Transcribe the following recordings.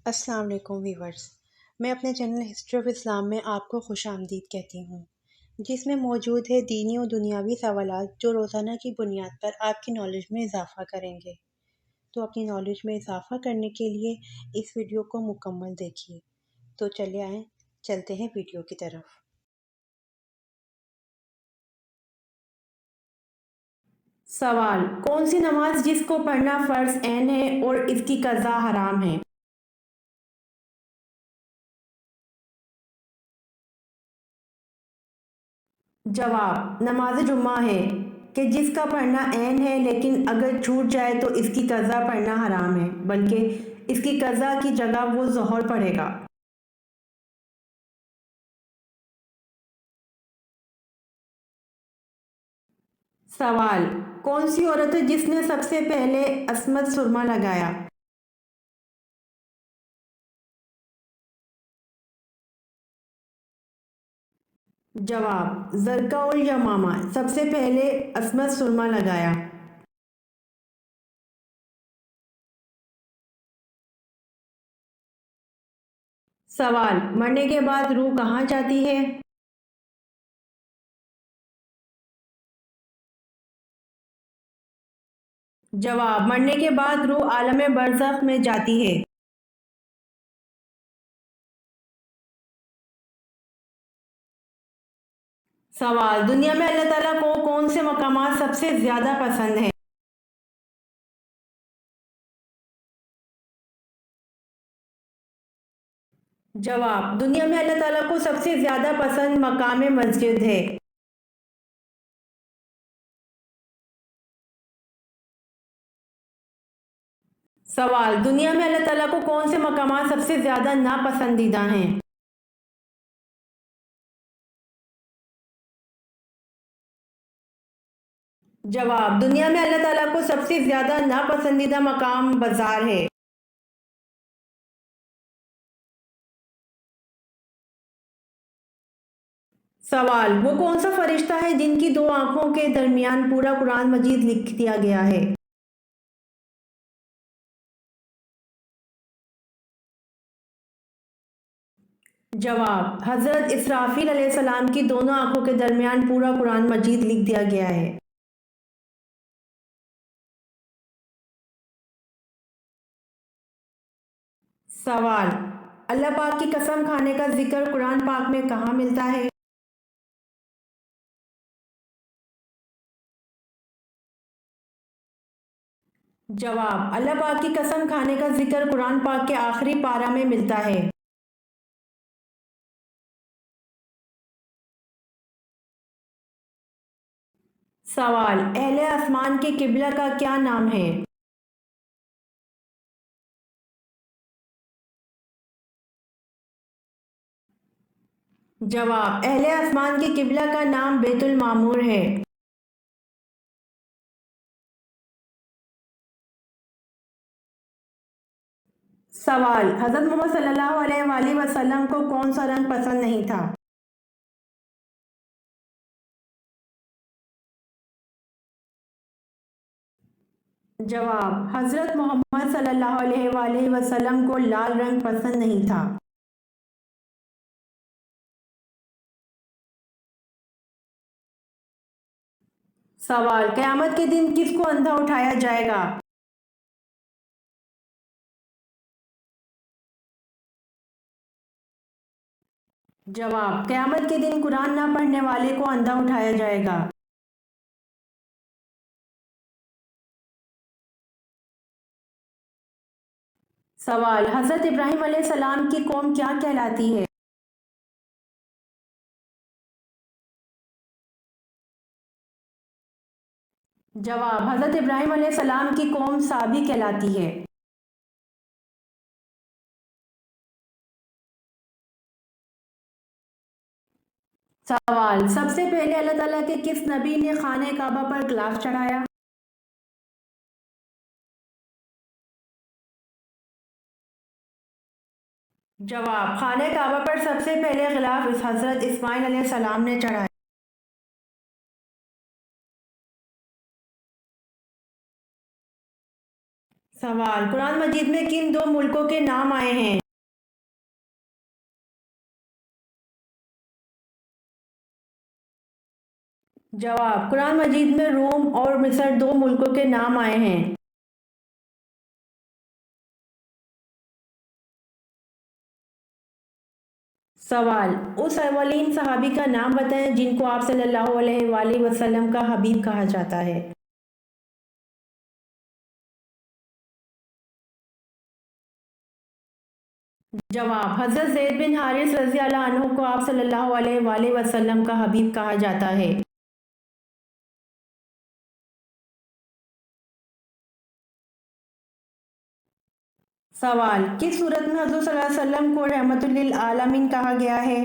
السلام علیکم ویورز، میں اپنے چینل ہسٹری آف اسلام میں آپ کو خوش آمدید کہتی ہوں، جس میں موجود ہے دینی و دنیاوی سوالات جو روزانہ کی بنیاد پر آپ کی نالج میں اضافہ کریں گے۔ تو اپنی نالج میں اضافہ کرنے کے لیے اس ویڈیو کو مکمل دیکھیے۔ تو چلے آئیں، چلتے ہیں ویڈیو کی طرف۔ سوال: کون سی نماز جس کو پڑھنا فرض عین ہے اور اس کی قضا حرام ہے؟ جواب: نماز جمعہ ہے کہ جس کا پڑھنا عین ہے، لیکن اگر چھوٹ جائے تو اس کی قضا پڑھنا حرام ہے، بلکہ اس کی قضا کی جگہ وہ ظہر پڑھے گا۔ سوال: کون سی عورت ہے جس نے سب سے پہلے عصمت سرما لگایا؟ جواب: زرقاء الیمامہ سب سے پہلے عصمت سرما لگایا۔ سوال: مرنے کے بعد روح کہاں جاتی ہے؟ جواب: مرنے کے بعد روح عالم برزخ میں جاتی ہے۔ سوال: دنیا میں اللہ تعالیٰ کو کون سے مقامات سب سے زیادہ پسند ہیں؟ جواب: دنیا میں اللہ تعالیٰ کو سب سے زیادہ پسند مقام مسجد ہے۔ سوال: دنیا میں اللہ تعالیٰ کو کون سے مقامات سب سے زیادہ ناپسندیدہ ہیں؟ جواب: دنیا میں اللہ تعالیٰ کو سب سے زیادہ ناپسندیدہ مقام بازار ہے۔ سوال: وہ کون سا فرشتہ ہے جن کی دو آنکھوں کے درمیان پورا قرآن مجید لکھ دیا گیا ہے؟ جواب: حضرت اسرافیل علیہ السلام کی دونوں آنکھوں کے درمیان پورا قرآن مجید لکھ دیا گیا ہے۔ سوال: اللہ پاک کی قسم کھانے کا ذکر قرآن پاک میں کہاں ملتا ہے؟ جواب: اللہ پاک کی قسم کھانے کا ذکر قرآن پاک کے آخری پارہ میں ملتا ہے۔ سوال: اہل آسمان کے قبلہ کا کیا نام ہے؟ جواب: اہل آسمان کے قبلہ کا نام بیت المعمور ہے۔ سوال: حضرت محمد صلی اللہ علیہ وآلہ وسلم کو کون سا رنگ پسند نہیں تھا؟ جواب: حضرت محمد صلی اللہ علیہ وآلہ وسلم کو لال رنگ پسند نہیں تھا۔ سوال: قیامت کے دن کس کو اندھا اٹھایا جائے گا؟ جواب: قیامت کے دن قرآن نہ پڑھنے والے کو اندھا اٹھایا جائے گا۔ سوال: حضرت ابراہیم علیہ السلام کی قوم کیا کہلاتی ہے؟ جواب: حضرت ابراہیم علیہ السلام کی قوم صابی کہلاتی ہے۔ سوال: سب سے پہلے اللہ تعالیٰ کے کس نبی نے خانہ کعبہ پر غلاف چڑھایا؟ جواب: خانہ کعبہ پر سب سے پہلے غلاف حضرت اسماعیل علیہ السلام نے چڑھایا۔ سوال، قرآن مجید میں کن دو ملکوں کے نام آئے ہیں؟ جواب، قرآن مجید میں روم اور مصر دو ملکوں کے نام آئے ہیں۔ سوال، اس اولین صحابی کا نام بتائیں جن کو آپ صلی اللہ علیہ وآلہ وسلم کا حبیب کہا جاتا ہے۔ جواب، حضرت زید بن حارث رضی اللہ عنہ کو آپ صلی اللہ علیہ وآلہ وسلم کا حبیب کہا جاتا ہے۔ سوال، کس صورت میں حضور صلی اللہ علیہ وسلم کو رحمت للعالمین کہا گیا ہے؟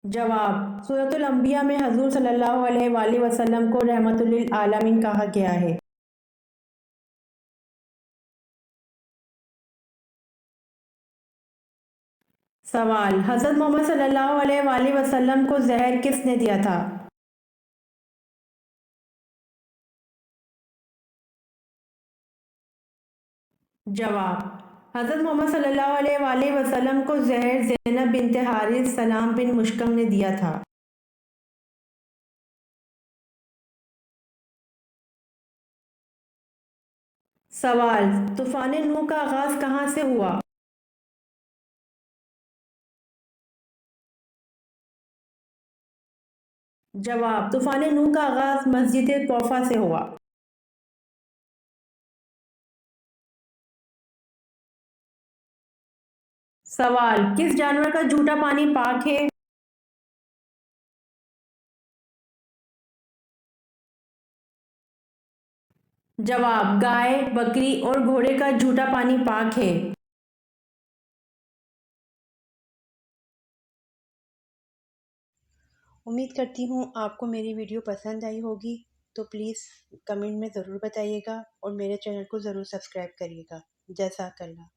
جواب، سورۃ الانبیاء میں حضور صلی اللہ علیہ وآلہ وسلم کو رحمت للعالمین کہا گیا ہے۔ سوال، حضرت محمد صلی اللہ علیہ وآلہ وسلم کو زہر کس نے دیا تھا؟ جواب، حضرت محمد صلی اللہ علیہ وآلہ وسلم کو زہر زینب بنت حارث سلام بن مشکم نے دیا تھا۔ سوال، طوفان نوح کا آغاز کہاں سے ہوا؟ جواب، طوفان نوح کا آغاز مسجد کوفہ سے ہوا۔ سوال، کس جانور کا جھوٹا پانی پاک ہے؟ جواب، گائے، بکری اور گھوڑے کا جھوٹا پانی پاک ہے۔ امید کرتی ہوں آپ کو میری ویڈیو پسند آئی ہوگی، تو پلیز کمنٹ میں ضرور بتائیے گا اور میرے چینل کو ضرور سبسکرائب کریے گا۔ جزاک اللہ۔